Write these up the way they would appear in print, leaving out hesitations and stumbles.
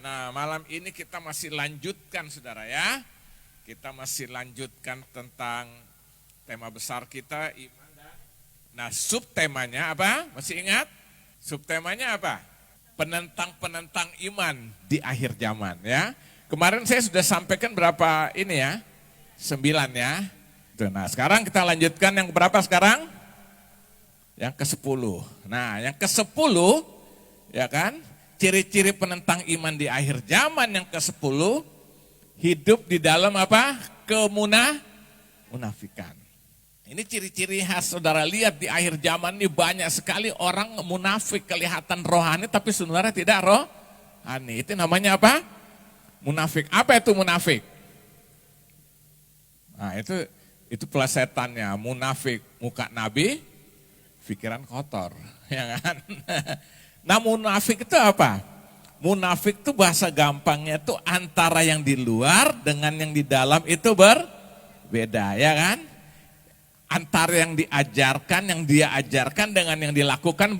Nah, malam ini kita masih lanjutkan saudara ya. Kita masih lanjutkan tentang tema besar kita iman dan. Nah, subtemanya apa? Masih ingat? Subtemanya apa? Penentang-penentang iman di akhir zaman ya. Kemarin saya sudah sampaikan berapa ini ya? 9 ya. Nah, sekarang kita lanjutkan yang berapa sekarang? Yang ke-10. Nah, yang ke-10 ya kan? Ciri-ciri penentang iman di akhir zaman yang ke-10, hidup di dalam apa? Munafikan. Ini ciri-ciri khas saudara lihat di akhir zaman ini banyak sekali orang munafik, kelihatan rohani tapi sebenarnya tidak rohani. Itu namanya apa? Munafik. Apa itu munafik? Nah, itu plesetannya, munafik, muka nabi, pikiran kotor, ya kan? Nah, munafik itu apa? Munafik itu bahasa gampangnya itu antara yang di luar dengan yang di dalam itu berbeda, ya kan? Antara yang diajarkan, yang dia ajarkan dengan yang dilakukan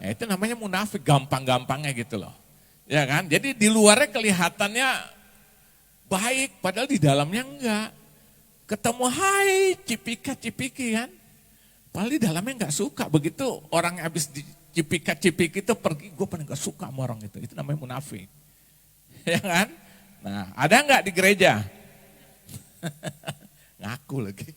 ya itu namanya munafik, gampang-gampangnya gitu loh. Ya kan? Jadi di luarnya kelihatannya baik, padahal di dalamnya enggak. Ketemu hai, cipika-cipiki kan? Padahal di dalamnya enggak suka, begitu orang habis cipika-cipiki itu pergi, gue paling gak suka sama orang itu namanya munafik. Ya kan? Nah, ada nggak di gereja? Ngaku lagi.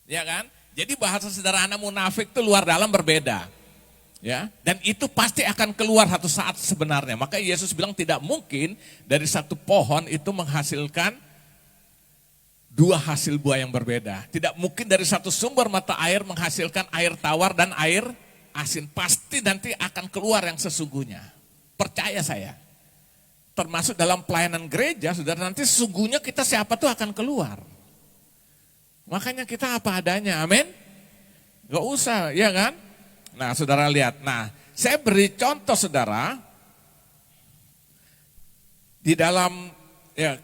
Ya kan? Jadi bahasa sederhana munafik itu luar dalam berbeda. Ya, dan itu pasti akan keluar satu saat sebenarnya. Maka Yesus bilang tidak mungkin dari satu pohon itu menghasilkan dua hasil buah yang berbeda. Tidak mungkin dari satu sumber mata air menghasilkan air tawar dan air asin. Pasti nanti akan keluar yang sesungguhnya. Percaya saya. Termasuk dalam pelayanan gereja, saudara, nanti sesungguhnya kita siapa tuh akan keluar. Makanya kita apa adanya, amin? Gak usah, ya kan? Nah, saudara lihat. Nah, saya beri contoh saudara. Di dalam, ya,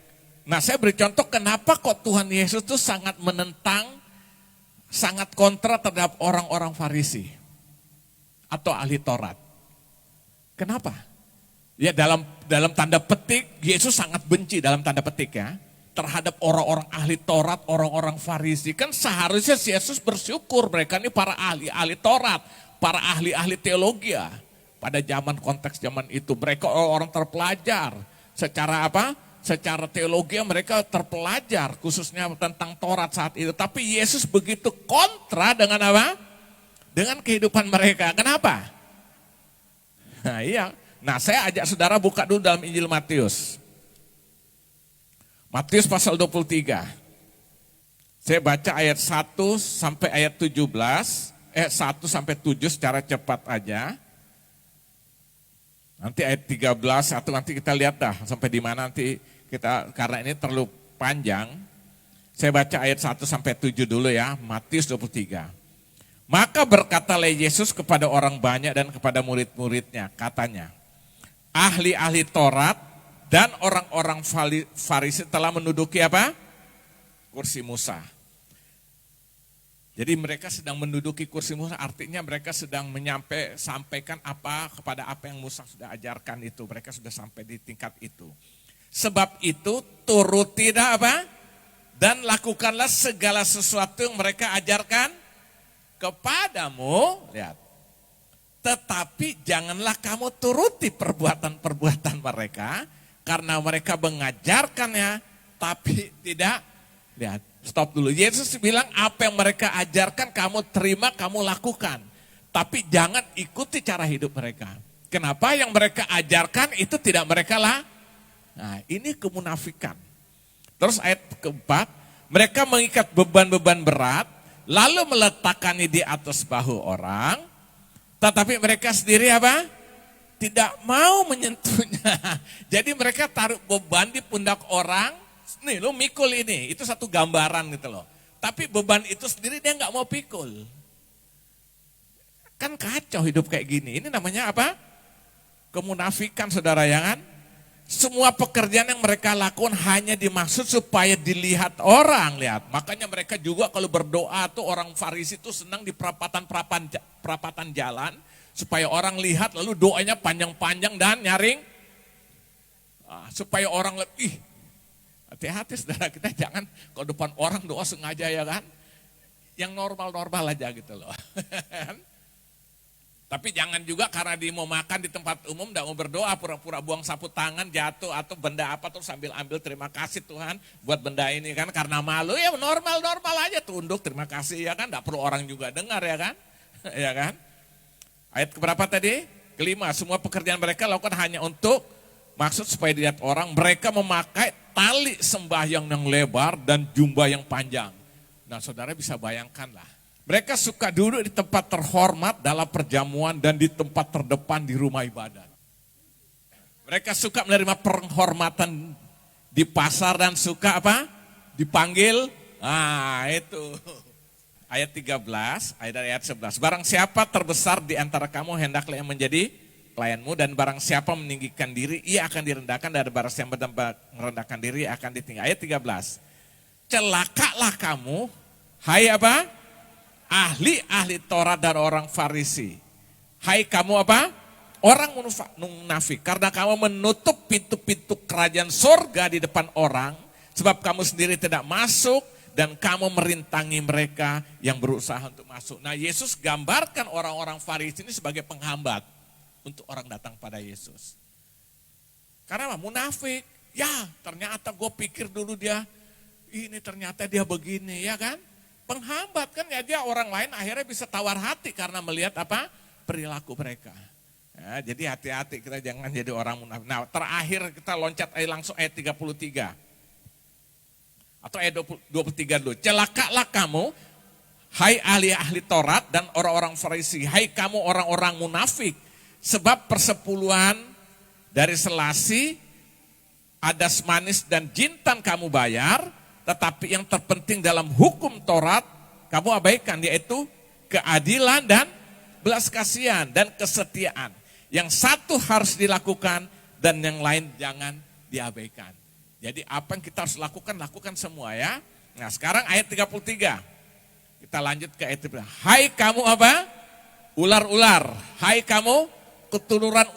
nah, saya beri contoh kenapa kok Tuhan Yesus itu sangat menentang, sangat kontra terhadap orang-orang Farisi atau ahli Taurat. Kenapa? Ya dalam tanda petik, Yesus sangat benci dalam tanda petik ya, terhadap orang-orang ahli Taurat, orang-orang Farisi. Kan seharusnya Yesus bersyukur mereka ini para ahli-ahli Taurat, para ahli-ahli teologi ya. Pada konteks zaman itu mereka orang terpelajar secara apa? Secara teologi mereka terpelajar khususnya tentang Taurat saat itu. Tapi Yesus begitu kontra dengan apa? Dengan kehidupan mereka. Kenapa? Nah iya. Nah saya ajak saudara buka dulu dalam Injil Matius. Matius pasal 23. Saya baca ayat 1 sampai ayat 17. 1 sampai 7 secara cepat aja. Nanti ayat 13 atau nanti kita lihat dah sampai di mana nanti kita, karena ini terlalu panjang, saya baca ayat 1 sampai 7 dulu ya, Matius 23. Maka berkatalah Yesus kepada orang banyak dan kepada murid-muridnya, katanya, ahli-ahli Taurat dan orang-orang Farisi telah menduduki apa? Kursi Musa. Jadi mereka sedang menduduki kursi Musa, artinya mereka sedang sampaikan apa kepada apa yang Musa sudah ajarkan itu, mereka sudah sampai di tingkat itu. Sebab itu turuti apa? Dan lakukanlah segala sesuatu yang mereka ajarkan kepadamu. Lihat. Tetapi janganlah kamu turuti perbuatan-perbuatan mereka. Karena mereka mengajarkannya tapi tidak. Lihat, stop dulu. Yesus bilang apa yang mereka ajarkan kamu terima, kamu lakukan. Tapi jangan ikuti cara hidup mereka. Kenapa? Yang mereka ajarkan itu tidak mereka lakukan. Nah ini kemunafikan. Terus ayat keempat, mereka mengikat beban-beban berat, lalu meletakkannya di atas bahu orang, tetapi mereka sendiri apa? Tidak mau menyentuhnya. Jadi mereka taruh beban di pundak orang, nih lu mikul ini, itu satu gambaran gitu loh. Tapi beban itu sendiri dia nggak mau pikul. Kan kacau hidup kayak gini, ini namanya apa? Kemunafikan saudara ya kan? Semua pekerjaan yang mereka lakukan hanya dimaksud supaya dilihat orang, lihat. Makanya mereka juga kalau berdoa tuh orang Farisi tuh senang di perapatan jalan Supaya orang lihat lalu doanya panjang-panjang dan nyaring. Supaya orang lebih, hati-hati saudara, kita jangan kalau depan orang doa sengaja ya kan. Yang normal-normal aja gitu loh. Tapi jangan juga karena dia mau makan di tempat umum, tidak mau berdoa, pura-pura buang sapu tangan, jatuh atau benda apa terus sambil ambil terima kasih Tuhan buat benda ini kan. Karena malu ya normal-normal aja tunduk terima kasih ya kan, tidak perlu orang juga dengar ya kan. Ya kan. Ayat keberapa tadi? Kelima, semua pekerjaan mereka lakukan hanya untuk maksud supaya dilihat orang. Mereka memakai tali sembahyang yang lebar dan jubah yang panjang. Nah saudara bisa bayangkan lah. Mereka suka duduk di tempat terhormat dalam perjamuan dan di tempat terdepan di rumah ibadat. Mereka suka menerima penghormatan di pasar dan suka apa? Dipanggil. Nah itu. Ayat 13, ayat 11. Barang siapa terbesar di antara kamu hendaklah yang menjadi pelayanmu, dan barang siapa meninggikan diri ia akan direndahkan, dan barang siapa merendahkan diri akan ditinggi. Ayat 13. Celakalah kamu, hai apa? Ahli-ahli Taurat dan orang Farisi. Hai kamu apa? Orang munafik, karena kamu menutup pintu-pintu kerajaan surga di depan orang, sebab kamu sendiri tidak masuk dan kamu merintangi mereka yang berusaha untuk masuk. Nah Yesus gambarkan orang-orang Farisi ini sebagai penghambat untuk orang datang pada Yesus. Karena apa? Munafik. Ya ternyata gue pikir dulu dia, ini ternyata dia begini ya kan. Penghambat kan ya, dia orang lain akhirnya bisa tawar hati karena melihat apa? Perilaku mereka. Ya, jadi hati-hati kita jangan jadi orang munafik. Nah terakhir kita loncat langsung ayat 33. Atau ayat 23 dulu. Celakalah kamu, hai ahli-ahli Taurat dan orang-orang Farisi. Hai kamu orang-orang munafik. Sebab persepuluhan dari selasi, adas manis dan jintan kamu bayar. Tetapi yang terpenting dalam hukum Taurat kamu abaikan, yaitu keadilan dan belas kasihan dan kesetiaan. Yang satu harus dilakukan dan yang lain jangan diabaikan. Jadi apa yang kita harus lakukan semua ya. Nah sekarang ayat 33. Kita lanjut ke ayat 33. Hai kamu apa? Ular-ular. Hai kamu keturunan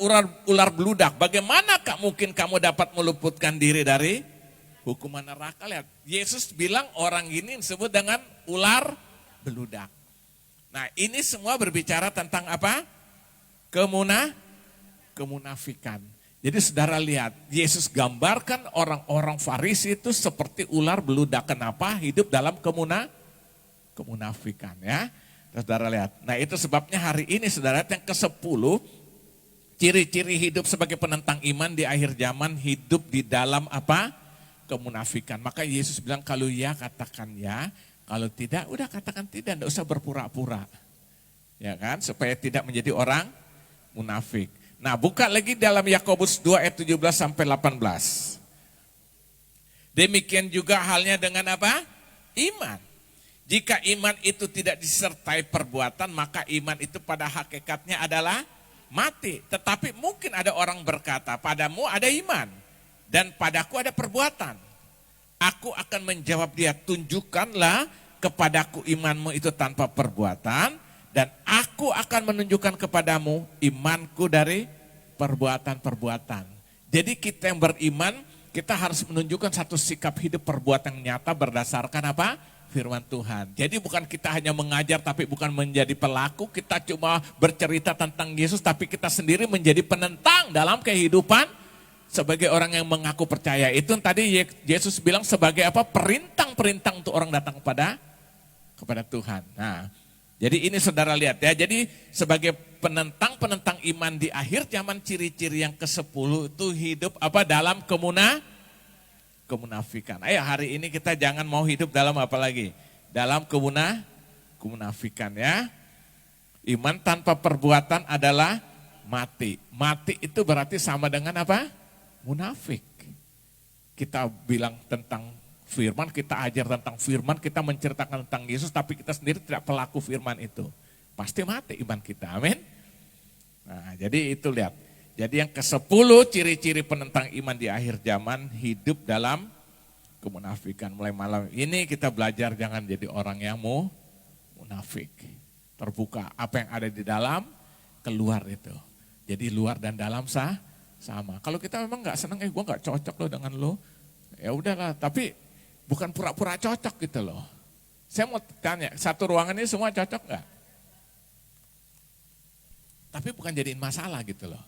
ular beludak. Bagaimanakah mungkin kamu dapat meluputkan diri dari hukuman neraka? Lihat, Yesus bilang orang ini disebut dengan ular beludak. Nah ini semua berbicara tentang apa? Kemunafikan. Jadi saudara lihat, Yesus gambarkan orang-orang Farisi itu seperti ular beludak. Kenapa? Hidup dalam kemunafikan ya. Saudara lihat. Nah itu sebabnya hari ini saudara yang ke-10, ciri-ciri hidup sebagai penentang iman di akhir zaman, hidup di dalam apa? Kemunafikan. Maka Yesus bilang kalau ya katakan ya, kalau tidak udah katakan tidak, enggak usah berpura-pura. Ya kan? Supaya tidak menjadi orang munafik. Nah, buka lagi dalam Yakobus 2 ayat 17 sampai 18. Demikian juga halnya dengan apa? Iman. Jika iman itu tidak disertai perbuatan, maka iman itu pada hakikatnya adalah mati. Tetapi mungkin ada orang berkata, padamu ada iman dan padaku ada perbuatan. Aku akan menjawab dia, tunjukkanlah kepadaku imanmu itu tanpa perbuatan, dan aku akan menunjukkan kepadamu imanku dari perbuatan-perbuatan. Jadi kita yang beriman, kita harus menunjukkan satu sikap hidup perbuatan yang nyata berdasarkan apa? Firman Tuhan. Jadi bukan kita hanya mengajar tapi bukan menjadi pelaku, kita cuma bercerita tentang Yesus tapi kita sendiri menjadi penentang dalam kehidupan sebagai orang yang mengaku percaya. Itu tadi Yesus bilang sebagai apa? Perintah untuk orang datang kepada Tuhan. Nah, jadi ini saudara lihat ya, jadi sebagai penentang iman di akhir zaman, ciri-ciri yang ke-10 itu hidup apa? Dalam kemunafikan. Ayo hari ini kita jangan mau hidup dalam apa lagi? Dalam kemunafikan ya. Iman tanpa perbuatan adalah mati. Mati itu berarti sama dengan apa? Munafik. Kita bilang tentang firman, kita ajar tentang firman, kita menceritakan tentang Yesus, tapi kita sendiri tidak pelaku firman itu. Pasti mati iman kita, amin. Nah jadi itu lihat. Jadi yang ke-10 ciri-ciri penentang iman di akhir zaman, hidup dalam kemunafikan. Mulai malam ini kita belajar jangan jadi orang yang munafik. Terbuka apa yang ada di dalam, keluar itu. Jadi luar dan dalam sama. Kalau kita memang nggak senang, gue nggak cocok loh dengan lo, ya udahlah. Tapi bukan pura-pura cocok gitu loh. Saya mau tanya, satu ruangan ini semua cocok nggak? Tapi bukan jadiin masalah gitu loh,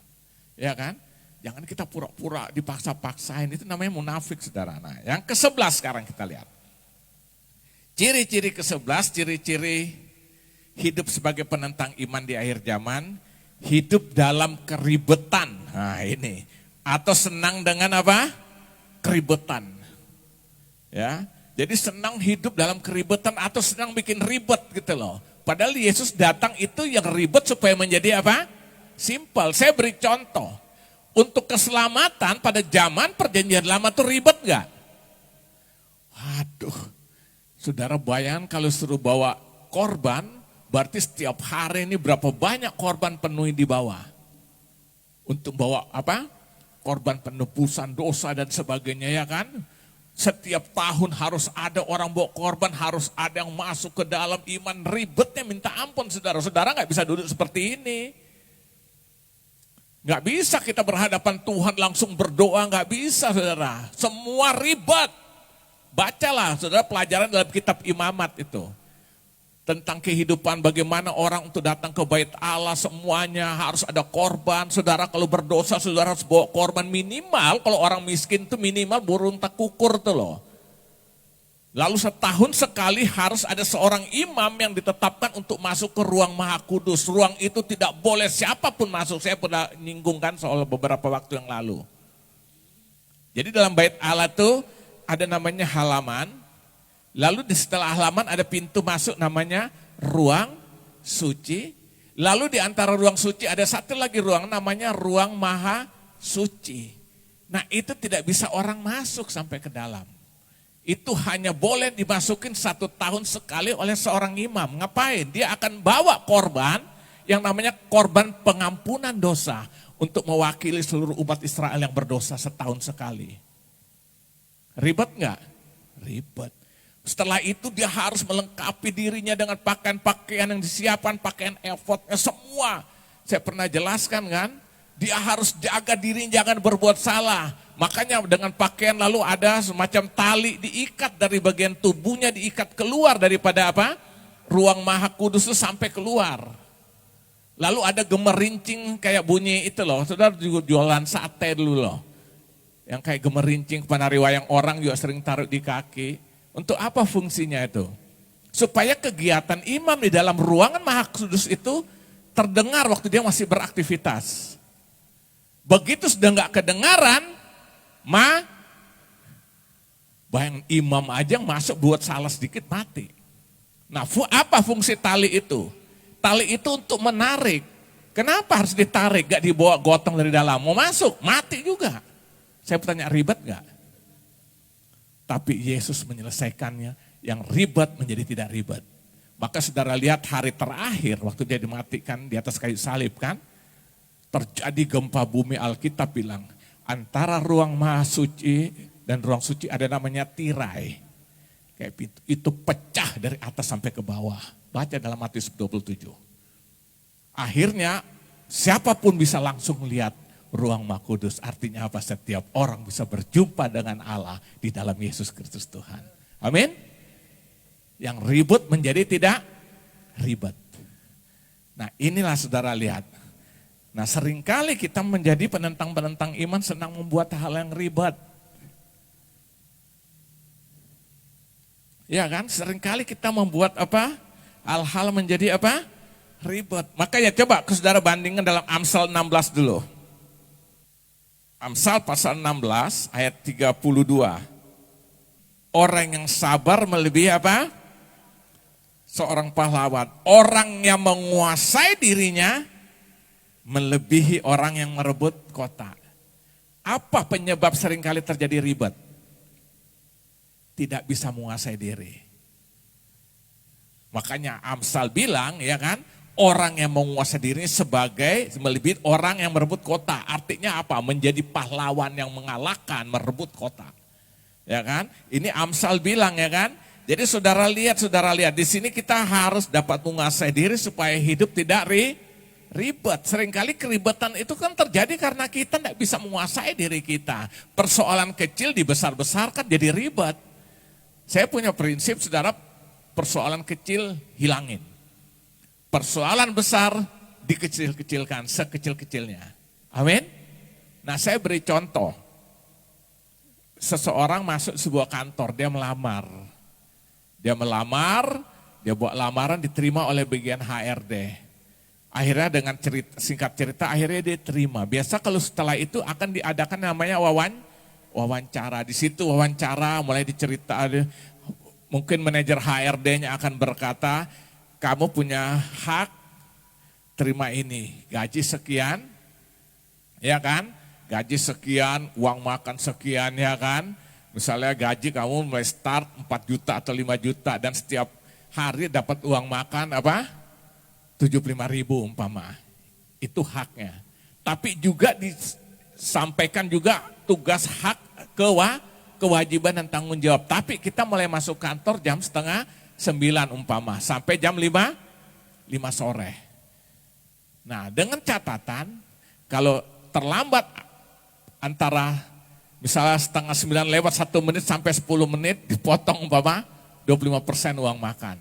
ya kan? Jangan kita pura-pura dipaksa-paksain, itu namanya munafik saudara. Nah, yang ke-11 sekarang kita lihat. Ciri-ciri ke-11, ciri-ciri hidup sebagai penentang iman di akhir zaman, hidup dalam keribetan. Nah ini, atau senang dengan apa? Keribetan. Ya, jadi senang hidup dalam keribetan atau senang bikin ribet gitu loh. Padahal Yesus datang itu yang ribet supaya menjadi apa? Simple. Saya beri contoh. Untuk keselamatan pada zaman perjanjian lama tuh ribet gak? Waduh, saudara bayangkan kalau suruh bawa korban, berarti setiap hari ini berapa banyak korban penuh di bawah. Untuk bawa apa? Korban penebusan dosa dan sebagainya ya kan? Setiap tahun harus ada orang bawa korban, harus ada yang masuk ke dalam iman, ribetnya minta ampun saudara. Saudara gak bisa duduk seperti ini. Gak bisa kita berhadapan Tuhan langsung berdoa, gak bisa saudara. Semua ribet. Bacalah saudara pelajaran dalam kitab Imamat itu. Tentang kehidupan bagaimana orang untuk datang ke bait Allah semuanya harus ada korban. Saudara kalau berdosa saudara harus bawa korban minimal. Kalau orang miskin itu minimal burung takukur tuh loh. Lalu setahun sekali harus ada seorang imam yang ditetapkan untuk masuk ke ruang Maha Kudus. Ruang itu tidak boleh siapapun masuk. Saya pernah nyinggungkan soal beberapa waktu yang lalu. Jadi dalam bait Allah itu ada namanya halaman. Lalu di setelah halaman ada pintu masuk namanya ruang suci. Lalu di antara ruang suci ada satu lagi ruang namanya ruang Maha Suci. Nah itu tidak bisa orang masuk sampai ke dalam. Itu hanya boleh dimasukin 1 tahun sekali oleh seorang imam. Ngapain? Dia akan bawa korban yang namanya korban pengampunan dosa. Untuk mewakili seluruh umat Israel yang berdosa setahun sekali. Ribet nggak? Ribet. Setelah itu dia harus melengkapi dirinya dengan pakaian-pakaian yang disiapkan, pakaian efodnya semua. Saya pernah jelaskan kan, dia harus jaga dirinya jangan berbuat salah. Makanya dengan pakaian lalu ada semacam tali diikat dari bagian tubuhnya, diikat keluar daripada apa? Ruang Maha Kudus itu sampai keluar. Lalu ada gemerincing kayak bunyi itu loh, saudara juga jualan sate dulu loh. Yang kayak gemerincing penari wayang orang juga sering taruh di kaki. Untuk apa fungsinya itu? Supaya kegiatan imam di dalam ruangan Maha Kudus itu terdengar waktu dia masih beraktivitas. Begitu sudah nggak kedengaran, bayang imam aja yang masuk buat salah sedikit mati. Nah apa fungsi tali itu? Tali itu untuk menarik. Kenapa harus ditarik? Gak dibawa gotong dari dalam. Mau masuk, mati juga. Saya bertanya ribet gak? Tapi Yesus menyelesaikannya, yang ribet menjadi tidak ribet. Maka saudara lihat hari terakhir waktu dia dimatikan di atas kayu salib kan, terjadi gempa bumi. Alkitab bilang antara ruang Maha Suci dan ruang suci ada namanya tirai. Kayak pintu, itu pecah dari atas sampai ke bawah. Baca dalam Matius 27. Akhirnya siapapun bisa langsung lihat ruang Maha Kudus. Artinya apa? Setiap orang bisa berjumpa dengan Allah di dalam Yesus Kristus Tuhan. Amin. Yang ribut menjadi tidak ribet. Nah inilah saudara lihat. Nah seringkali kita menjadi penentang-penentang iman senang membuat hal yang ribet. Ya kan, seringkali kita membuat apa? Hal-hal menjadi apa? Ribet. Makanya coba ke saudara bandingkan dalam Amsal 16 dulu. Amsal pasal 16 ayat 32. Orang yang sabar melebihi apa? Seorang pahlawan. Orang yang menguasai dirinya melebihi orang yang merebut kota. Apa penyebab seringkali terjadi ribet? Tidak bisa menguasai diri. Makanya Amsal bilang ya kan, orang yang menguasai diri sebagai melebihi orang yang merebut kota. Artinya apa? Menjadi pahlawan yang mengalahkan, merebut kota. Ya kan? Ini Amsal bilang ya kan. Jadi saudara lihat di sini kita harus dapat menguasai diri supaya hidup tidak ribet. Seringkali keribetan itu kan terjadi karena kita tidak bisa menguasai diri kita. Persoalan kecil dibesar-besarkan jadi ribet. Saya punya prinsip, saudara, persoalan kecil hilangin. Persoalan besar dikecil-kecilkan, sekecil-kecilnya. Amin. Nah, saya beri contoh. Seseorang masuk sebuah kantor, dia melamar. Dia buat lamaran, diterima oleh bagian HRD. Akhirnya dengan singkat cerita, akhirnya dia terima. Biasa kalau setelah itu akan diadakan namanya wawancara. Di situ wawancara mulai dicerita, mungkin manajer HRD-nya akan berkata, kamu punya hak terima ini, gaji sekian, ya kan? Gaji sekian, uang makan sekian, ya kan? Misalnya gaji kamu mulai start 4 juta atau 5 juta dan setiap hari dapat uang makan apa? 75.000 umpama. Itu haknya. Tapi juga disampaikan juga tugas hak kewajiban dan tanggung jawab. Tapi kita mulai masuk kantor jam 8:30 umpama sampai jam 5 sore. Nah, dengan catatan kalau terlambat antara misalnya 8:30 lewat 1 menit sampai 10 menit dipotong umpama 25% uang makan.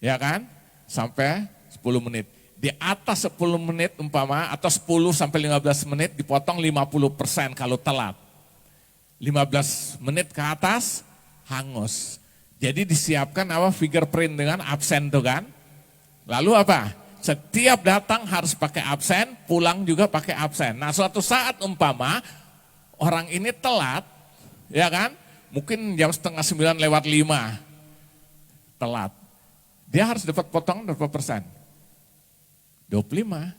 Ya kan? Sampai 10 menit. Di atas 10 menit umpama atau 10 sampai 15 menit dipotong 50% kalau telat. 15 menit ke atas hangus. Jadi disiapkan apa fingerprint dengan absen tuh kan. Lalu apa? Setiap datang harus pakai absen, pulang juga pakai absen. Nah, suatu saat umpama orang ini telat, ya kan? Mungkin jam 8:30 lewat 5 telat. Dia harus dapat potongan berapa persen? 25.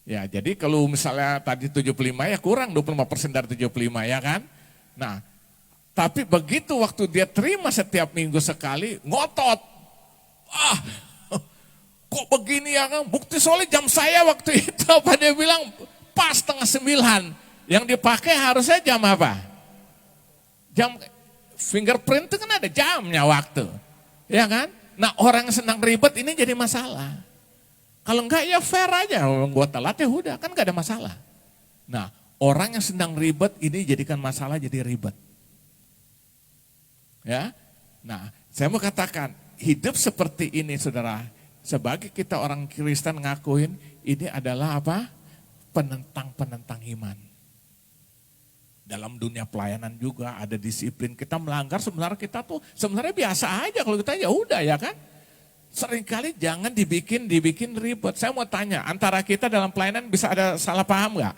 Ya, jadi kalau misalnya tadi 75 ya kurang 25% dari 75 ya kan? Nah, tapi begitu waktu dia terima setiap minggu sekali, ngotot. Kok begini ya kan? Bukti soalnya jam saya waktu itu apa dia bilang pas 8:30. Yang dipakai harusnya jam apa? Jam fingerprint itu kan ada jamnya waktu. Ya kan? Nah, orang yang senang ribet ini jadi masalah. Kalau enggak ya fair aja, gue telat ya udah, kan gak ada masalah. Nah, orang yang sedang ribet ini jadikan masalah jadi ribet. Ya, nah saya mau katakan, hidup seperti ini saudara, sebagai kita orang Kristen ngakuin, ini adalah apa? Penentang-penentang iman. Dalam dunia pelayanan juga ada disiplin, kita melanggar sebenarnya biasa aja kalau kita ya udah ya kan. Seringkali jangan dibikin ribet. Saya mau tanya, antara kita dalam pelayanan bisa ada salah paham nggak?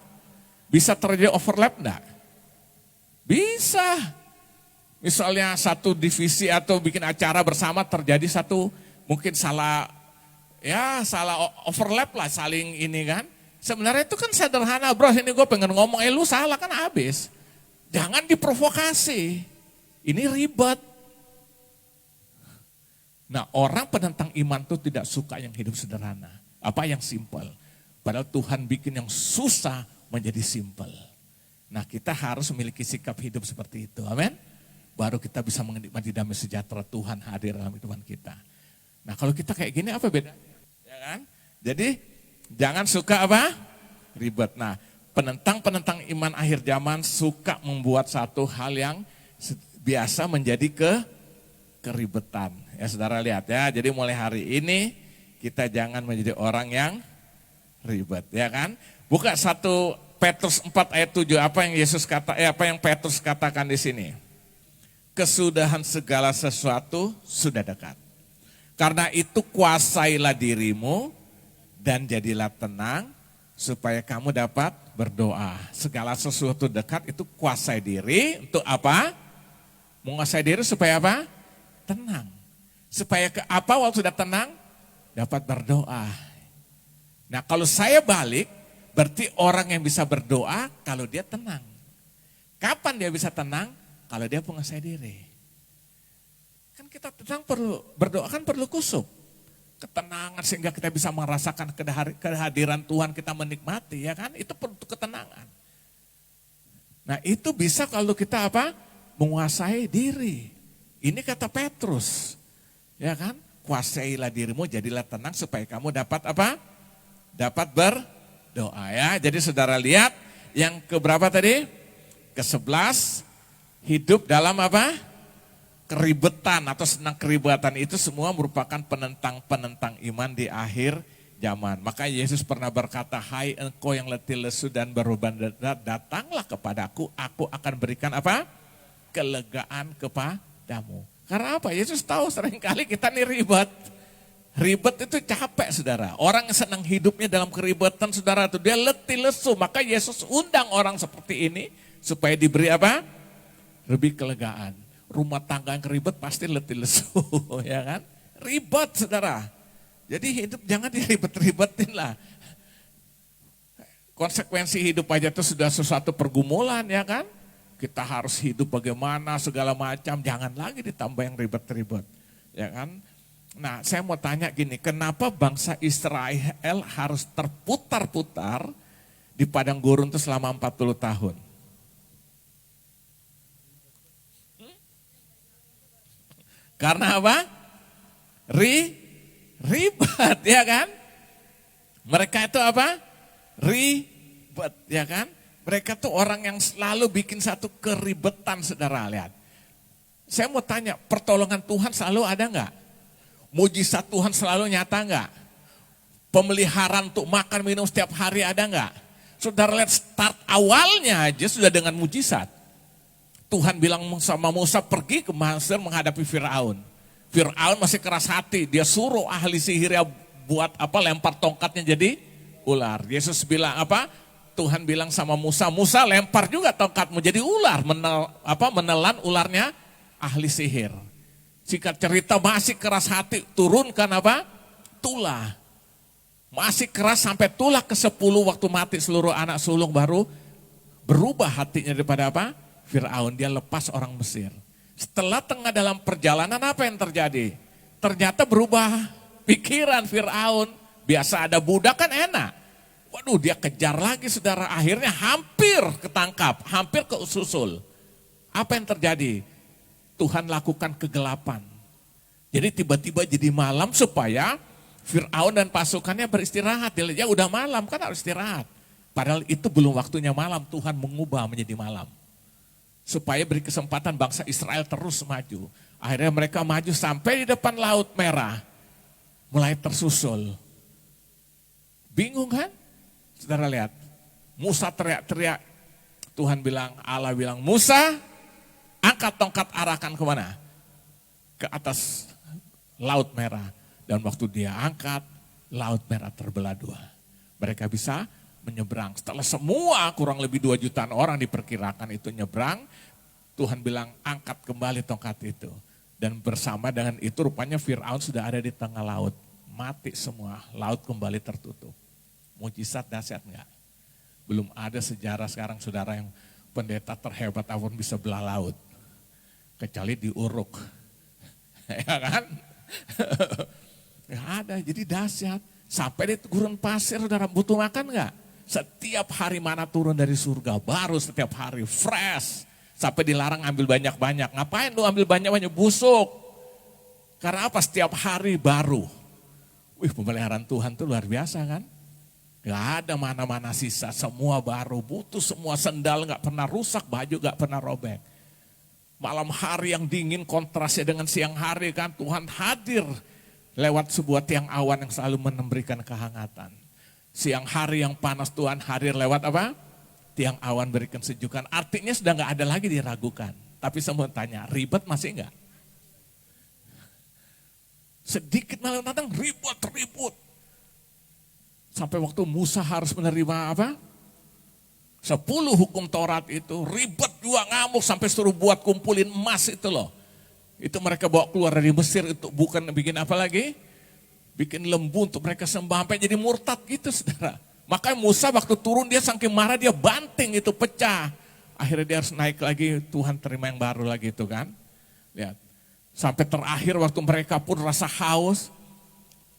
Bisa terjadi overlap nggak? Bisa. Misalnya satu divisi atau bikin acara bersama terjadi satu mungkin salah overlap lah saling ini kan. Sebenarnya itu kan sederhana bro, ini gue pengen ngomong, lu salah kan habis. Jangan diprovokasi, ini ribet. Nah, orang penentang iman itu tidak suka yang hidup sederhana. Apa yang simpel. Padahal Tuhan bikin yang susah menjadi simpel. Nah, kita harus memiliki sikap hidup seperti itu. Amin. Baru kita bisa menikmati damai sejahtera Tuhan hadir dalam kehidupan kita. Nah, kalau kita kayak gini apa bedanya? Ya kan? Jadi, jangan suka apa? Ribet. Nah, penentang-penentang iman akhir zaman suka membuat satu hal yang biasa menjadi keribetan. Ya saudara lihat ya, jadi mulai hari ini kita jangan menjadi orang yang ribet ya kan. Buka 1 Petrus 4 ayat 7, apa yang Petrus katakan di sini? Kesudahan segala sesuatu sudah dekat. Karena itu kuasailah dirimu dan jadilah tenang supaya kamu dapat berdoa. Segala sesuatu dekat itu kuasai diri untuk apa? Menguasai diri supaya apa? Tenang. Supaya waktu sudah tenang? Dapat berdoa. Nah, kalau saya balik, berarti orang yang bisa berdoa kalau dia tenang. Kapan dia bisa tenang? Kalau dia menguasai diri. Kan kita tenang berdoa kan perlu kusuk. Ketenangan sehingga kita bisa merasakan kehadiran Tuhan, kita menikmati ya kan? Itu perlu ketenangan. Nah, itu bisa kalau kita apa? Menguasai diri. Ini kata Petrus. Ya kan? Kuasailah dirimu, jadilah tenang supaya kamu dapat apa? dapat berdoa ya. Jadi saudara lihat yang keberapa tadi? Ke-11, hidup dalam apa? Keribetan atau senang keribatan itu semua merupakan penentang-penentang iman di akhir zaman. Maka Yesus pernah berkata, hai engkau yang letih lesu dan berbeban berat, datanglah kepadaku, aku akan berikan apa? Kelegaan kepadamu. Karena apa? Yesus tahu seringkali kita nih ribet. Ribet itu capek saudara. Orang yang senang hidupnya dalam keribetan saudara itu dia letih lesu. Maka Yesus undang orang seperti ini supaya diberi apa? Lebih kelegaan. Rumah tangga yang ribet pasti letih lesu, ya kan? Ribet saudara. Jadi hidup jangan diribet-ribetin lah. Konsekuensi hidup aja itu sudah sesuatu pergumulan ya kan? Kita harus hidup bagaimana segala macam, jangan lagi ditambah yang ribet-ribet, ya kan? Nah saya mau tanya gini, kenapa bangsa Israel harus terputar-putar di padang gurun itu selama 40 tahun? Karena apa? Ribet ya kan? Mereka itu apa? Ribet ya kan? Mereka tuh orang yang selalu bikin satu keribetan saudara lihat. Saya mau tanya, pertolongan Tuhan selalu ada enggak? Mujizat Tuhan selalu nyata enggak? Pemeliharaan untuk makan minum setiap hari ada enggak? Saudara lihat start awalnya aja sudah dengan mujizat. Tuhan bilang sama Musa pergi ke Mesir menghadapi Firaun. Firaun masih keras hati, dia suruh ahli sihirnya buat apa? Lempar tongkatnya jadi ular. Yesus bilang apa? Tuhan bilang sama Musa, Musa lempar juga tongkatmu jadi ular, menelan ularnya ahli sihir. Singkat cerita masih keras hati, turunkan apa? Tulah. Masih keras sampai tulah ke-10 waktu mati seluruh anak sulung baru berubah hatinya daripada apa? Firaun, dia lepas orang Mesir. Setelah tengah dalam perjalanan apa yang terjadi? Ternyata berubah pikiran Firaun. Biasa ada budak kan enak. Waduh dia kejar lagi saudara, akhirnya hampir ketangkap, hampir keususul. Apa yang terjadi? Tuhan lakukan kegelapan. Jadi tiba-tiba jadi malam supaya Firaun dan pasukannya beristirahat. Dia udah malam kan harus istirahat. Padahal itu belum waktunya malam, Tuhan mengubah menjadi malam. Supaya beri kesempatan bangsa Israel terus maju. Akhirnya mereka maju sampai di depan Laut Merah. Mulai tersusul. Bingung kan? Saudara lihat. Musa teriak-teriak. Tuhan bilang, Allah bilang, Musa angkat tongkat arahkan kemana? Ke atas Laut Merah. Dan waktu dia angkat, Laut Merah terbelah dua. Mereka bisa menyeberang. Setelah semua kurang lebih 2 jutaan orang diperkirakan itu nyebrang, Tuhan bilang angkat kembali tongkat itu. Dan bersama dengan itu rupanya Firaun sudah ada di tengah laut. Mati semua, laut kembali tertutup. Mujizat dahsyat enggak? Belum ada sejarah sekarang saudara yang pendeta terhebat apapun bisa belah laut. Kecuali di Uruk. Ya kan? Enggak ada, jadi dahsyat. Sampai di gurun pasir saudara butuh makan enggak? Setiap hari mana turun dari surga, baru setiap hari, fresh. Sampai dilarang ambil banyak-banyak. Ngapain lu ambil banyak-banyak? Busuk. Karena apa? Setiap hari baru. Wih, pemeliharaan Tuhan itu luar biasa kan? Gak ada mana-mana sisa, semua baru. Butuh semua sendal gak pernah rusak, baju gak pernah robek. Malam hari yang dingin kontrasnya dengan siang hari kan, Tuhan hadir lewat sebuah tiang awan yang selalu memberikan kehangatan. Siang hari yang panas Tuhan hadir lewat apa? Tiang awan berikan sejukan. Artinya sudah gak ada lagi diragukan. Tapi saya mau tanya, ribet masih enggak? Sedikit malam datang ribut. Sampai waktu Musa harus menerima apa? 10 hukum Taurat itu ribet juga ngamuk sampai suruh buat kumpulin emas itu loh. Itu mereka bawa keluar dari Mesir itu bukan bikin apa lagi? Bikin lembu untuk mereka sembah sampai jadi murtad gitu saudara. Makanya Musa waktu turun dia saking marah dia banting itu pecah. Akhirnya dia harus naik lagi, Tuhan terima yang baru lagi itu kan. Lihat. Sampai terakhir waktu mereka pun rasa haus.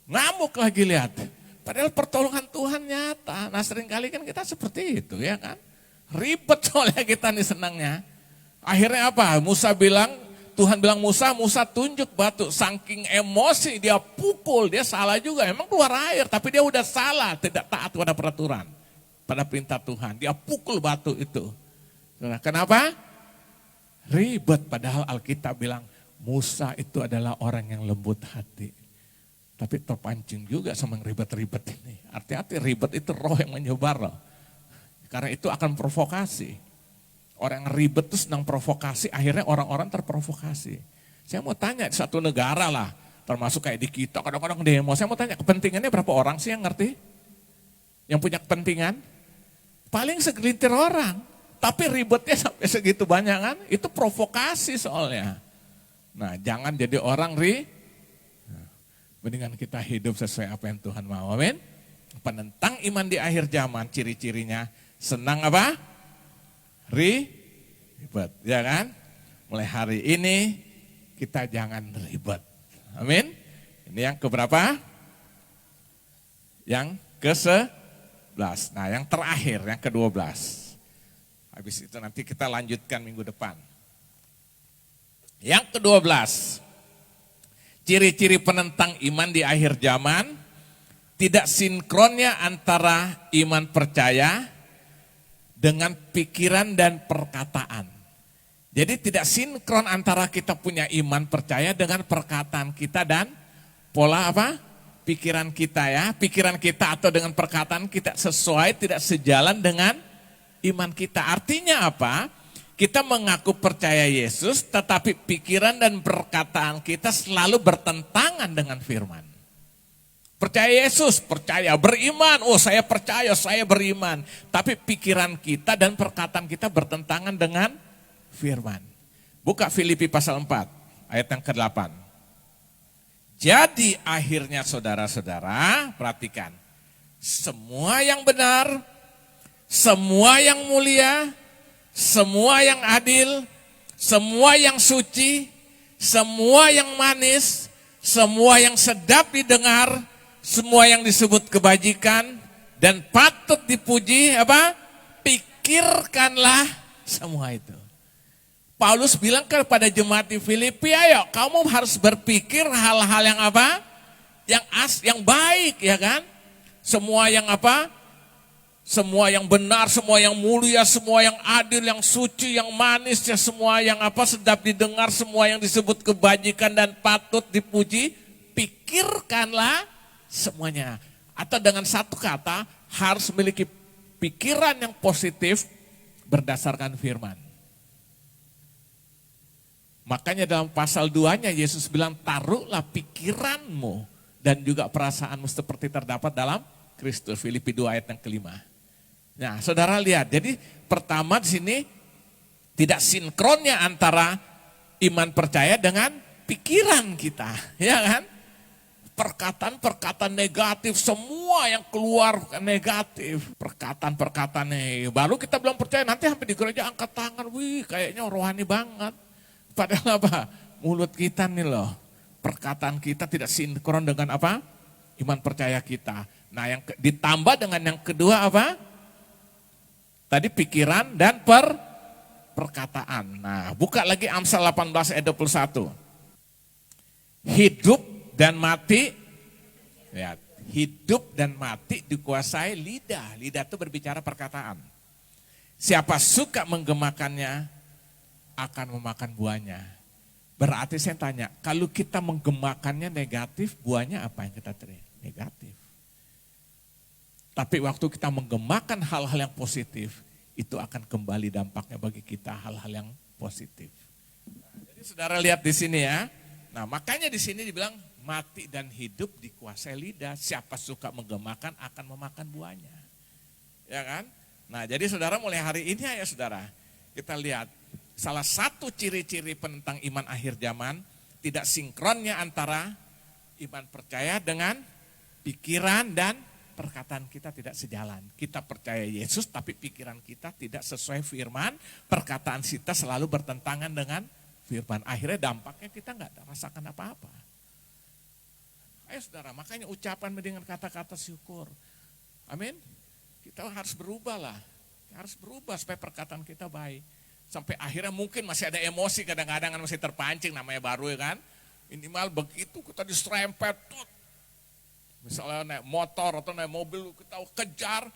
Ngamuk lagi lihat. Padahal pertolongan Tuhan nyata. Nah seringkali kan kita seperti itu ya kan. Ribet soalnya kita nih senangnya. Akhirnya apa? Musa bilang Tuhan bilang Musa, Musa tunjuk batu. Saking emosi dia pukul, dia salah juga. Emang keluar air, tapi dia udah salah, tidak taat pada peraturan, pada perintah Tuhan. Dia pukul batu itu. Nah, kenapa? Ribet, padahal Alkitab bilang Musa itu adalah orang yang lembut hati. Tapi terpancing juga sama yang ribet-ribet ini. Hati-hati, ribet itu roh yang menyebar loh. Karena itu akan provokasi. Orang yang ribet itu senang provokasi, akhirnya orang-orang terprovokasi. Saya mau tanya di satu negara lah, termasuk kayak di kita, kadang-kadang demo. Saya mau tanya, kepentingannya berapa orang sih yang ngerti? Yang punya kepentingan? Paling segelintir orang. Tapi ribetnya sampai segitu banyak kan? Itu provokasi soalnya. Nah, jangan jadi orang mendingan kita hidup sesuai apa yang Tuhan mau. Amin. Penentang iman di akhir zaman, ciri-cirinya senang apa? Ribet, ya kan? Mulai hari ini kita jangan ribet. Amin. Ini yang keberapa? Yang ke-11. Nah, yang terakhir, yang ke-12. Habis itu nanti kita lanjutkan minggu depan. Yang ke-12. Ciri-ciri penentang iman di akhir zaman, tidak sinkronnya antara iman percaya dengan pikiran dan perkataan. Jadi tidak sinkron antara kita punya iman percaya dengan perkataan kita dan pola apa? Pikiran kita ya. Pikiran kita atau dengan perkataan kita sesuai, tidak sejalan dengan iman kita. Artinya apa? Kita mengaku percaya Yesus, tetapi pikiran dan perkataan kita selalu bertentangan dengan firman. Percaya Yesus, percaya, beriman, oh saya percaya, saya beriman. Tapi pikiran kita dan perkataan kita bertentangan dengan firman. Buka Filipi pasal 4, ayat yang ke-8. Jadi akhirnya saudara-saudara, perhatikan. Semua yang benar, semua yang mulia, semua yang adil, semua yang suci, semua yang manis, semua yang sedap didengar, semua yang disebut kebajikan dan patut dipuji, apa? Pikirkanlah semua itu. Paulus bilang kepada jemaat di Filipi, ayo kamu harus berpikir hal-hal yang apa? Yang baik, ya kan? Semua yang apa? Semua yang benar, semua yang mulia, semua yang adil, yang suci, yang manis, ya semua yang apa? Sedap didengar, semua yang disebut kebajikan dan patut dipuji, pikirkanlah semuanya. Atau dengan satu kata, harus memiliki pikiran yang positif berdasarkan firman. Makanya dalam pasal 2-nya Yesus bilang, taruhlah pikiranmu dan juga perasaanmu seperti terdapat dalam Kristus. Filipi 2 ayat yang ke-5. Nah, saudara lihat, jadi pertama di sini tidak sinkronnya antara iman percaya dengan pikiran kita, ya kan? Perkataan-perkataan negatif, semua yang keluar negatif. Perkataan-perkataan baru kita belum percaya, nanti sampai di gereja angkat tangan, wih kayaknya rohani banget. Padahal apa? Mulut kita nih loh, perkataan kita tidak sinkron dengan apa? Iman percaya kita. Nah yang ditambah dengan yang kedua apa? Tadi pikiran dan perkataan. Nah buka lagi Amsal 18 ayat 21. Hidup dan mati, ya, hidup dan mati dikuasai lidah. Lidah itu berbicara perkataan. Siapa suka menggemakannya akan memakan buahnya. Berarti saya tanya, kalau kita menggemakannya negatif, buahnya apa yang kita terima? Negatif. Tapi waktu kita menggemakan hal-hal yang positif, itu akan kembali dampaknya bagi kita hal-hal yang positif. Nah, jadi saudara lihat di sini ya. Nah makanya di sini dibilang, mati dan hidup dikuasai lidah. Siapa suka menggemakan akan memakan buahnya. Ya kan? Nah jadi saudara mulai hari ini ya saudara. Kita lihat salah satu ciri-ciri penentang iman akhir zaman. Tidak sinkronnya antara iman percaya dengan pikiran dan perkataan kita tidak sejalan. Kita percaya Yesus tapi pikiran kita tidak sesuai firman. Perkataan kita selalu bertentangan dengan firman. Akhirnya dampaknya kita nggak rasakan apa-apa. Ayo saudara, makanya ucapan dengan kata-kata syukur. Amin. Kita harus berubah lah. Harus berubah supaya perkataan kita baik. Sampai akhirnya mungkin masih ada emosi, kadang-kadang kan masih terpancing, namanya baru ya kan. Minimal begitu kita diserempet, misalnya naik motor atau naik mobil kita kejar,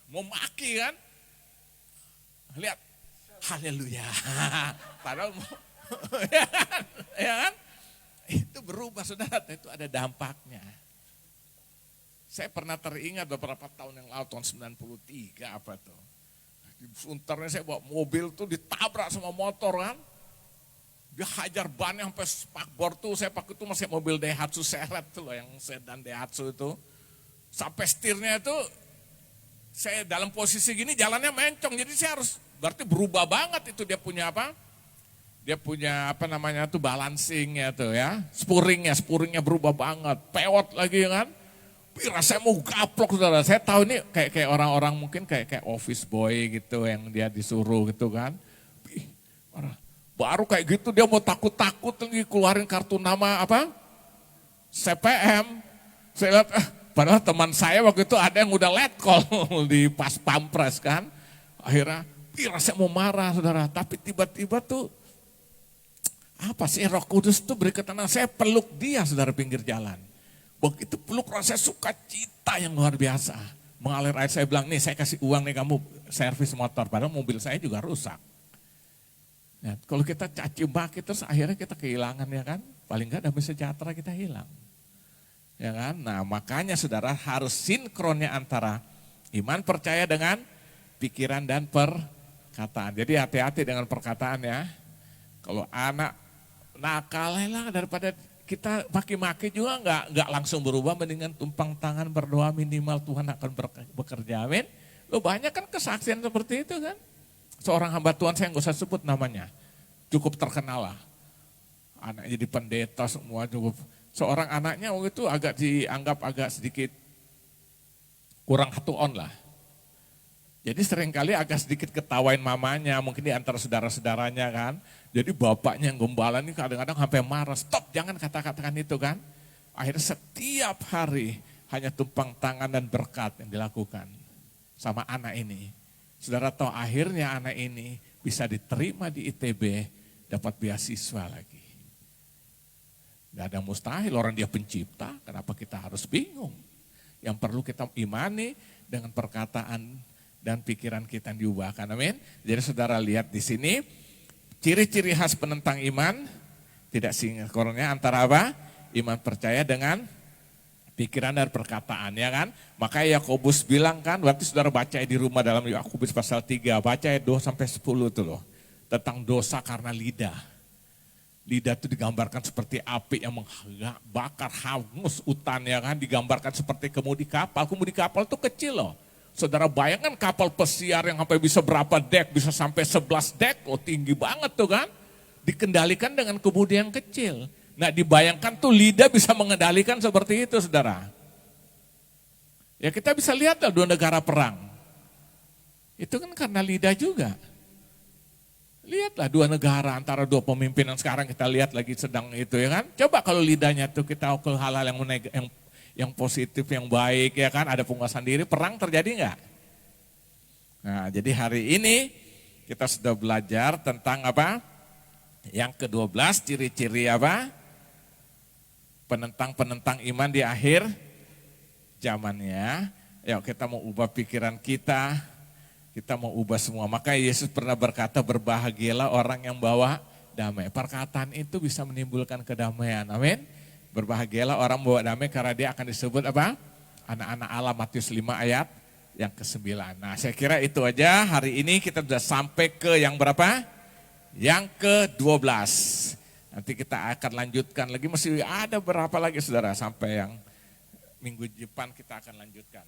mau maki kan. Lihat, haleluya. Padahal ya kan? Itu berubah saudara, itu ada dampaknya. Saya pernah teringat beberapa tahun yang lalu, tahun 93 apa tuh. Di Sunternya saya bawa mobil tuh ditabrak sama motor kan. Dia hajar bannya sampai spakbor tuh, saya pakai tuh masih mobil Daihatsu seret tuh loh, yang sedan Daihatsu itu. Sampai setirnya itu, saya dalam posisi gini jalannya mencong, jadi saya harus, berarti berubah banget itu dia punya apa? Dia punya apa namanya tuh balancingnya tuh ya, spuringnya berubah banget, pewot lagi kan. Saya mau gaplok saudara, saya tahu ini kayak orang-orang mungkin kayak office boy gitu yang dia disuruh gitu kan. Baru kayak gitu dia mau takut-takut lagi keluarin kartu nama apa? CPM. Saya lihat padahal teman saya waktu itu ada yang udah let call di pas pampres kan. Akhirnya saya mau marah saudara, tapi tiba-tiba tuh apa sih Roh Kudus tuh beri ketenangan, saya peluk dia saudara pinggir jalan. Begitu peluk rasa sukacita yang luar biasa. Mengalir air, saya bilang nih saya kasih uang nih kamu servis motor, padahal mobil saya juga rusak. Ya, kalau kita caci maki terus akhirnya kita kehilangan ya kan, paling enggak damai sejahtera kita hilang. Ya kan, nah makanya saudara harus sinkronnya antara iman percaya dengan pikiran dan perkataan. Jadi hati-hati dengan perkataan ya. Kalau anak nakal lah daripada kita maki-maki juga nggak langsung berubah, mendingan tumpang tangan berdoa minimal Tuhan akan bekerja, amin. Lo banyak kan kesaksian seperti itu kan. Seorang hamba Tuhan saya nggak usah sebut namanya, cukup terkenal lah. Anaknya jadi pendeta semua cukup. Seorang anaknya waktu itu agak dianggap agak sedikit kurang hatu-on lah. Jadi seringkali agak sedikit ketawain mamanya, mungkin di antara saudara-saudaranya kan. Jadi bapaknya yang gembala ini kadang-kadang sampai marah, stop jangan kata-katakan itu kan. Akhirnya setiap hari hanya tumpang tangan dan berkat yang dilakukan sama anak ini. Saudara tahu akhirnya anak ini bisa diterima di ITB, dapat beasiswa lagi. Gak ada mustahil, orang dia pencipta, kenapa kita harus bingung? Yang perlu kita imani dengan perkataan dan pikiran kita yang diubahkan, amin. Jadi saudara lihat di sini, ciri-ciri khas penentang iman, tidak sinkronnya antara apa? Iman percaya dengan pikiran dan perkataan, ya kan. Makanya Yakobus bilang kan, berarti saudara baca di rumah dalam Yakobus pasal 3, baca ayat 2-10 itu loh. Tentang dosa karena lidah. Lidah itu digambarkan seperti api yang membakar hangus hutan, ya kan. Digambarkan seperti kemudi kapal. Kemudi kapal itu kecil loh. Saudara bayangkan kapal pesiar yang sampai bisa berapa dek, bisa sampai 11 dek, oh tinggi banget tuh kan. Dikendalikan dengan kemudi yang kecil. Nah dibayangkan tuh lidah bisa mengendalikan seperti itu saudara. Ya kita bisa lihat lah 2 negara perang. Itu kan karena lidah juga. Lihatlah 2 negara antara 2 pemimpin yang sekarang kita lihat lagi sedang itu ya kan. Coba kalau lidahnya tuh kita ke hal-hal yang positif, yang baik ya kan, ada penguasaan diri, perang terjadi enggak? Nah jadi hari ini kita sudah belajar tentang apa? Yang ke-12 ciri-ciri apa? Penentang-penentang iman di akhir zamannya. Yuk kita mau ubah pikiran kita mau ubah semua. Maka Yesus pernah berkata berbahagialah orang yang bawa damai. Perkataan itu bisa menimbulkan kedamaian, amin. Berbahagialah orang bawa damai karena dia akan disebut apa? Anak-anak Allah, Matius 5 ayat yang ke-9. Nah saya kira itu aja, hari ini kita sudah sampai ke yang berapa? Yang ke-12. Nanti kita akan lanjutkan lagi, masih ada berapa lagi saudara sampai yang minggu depan kita akan lanjutkan.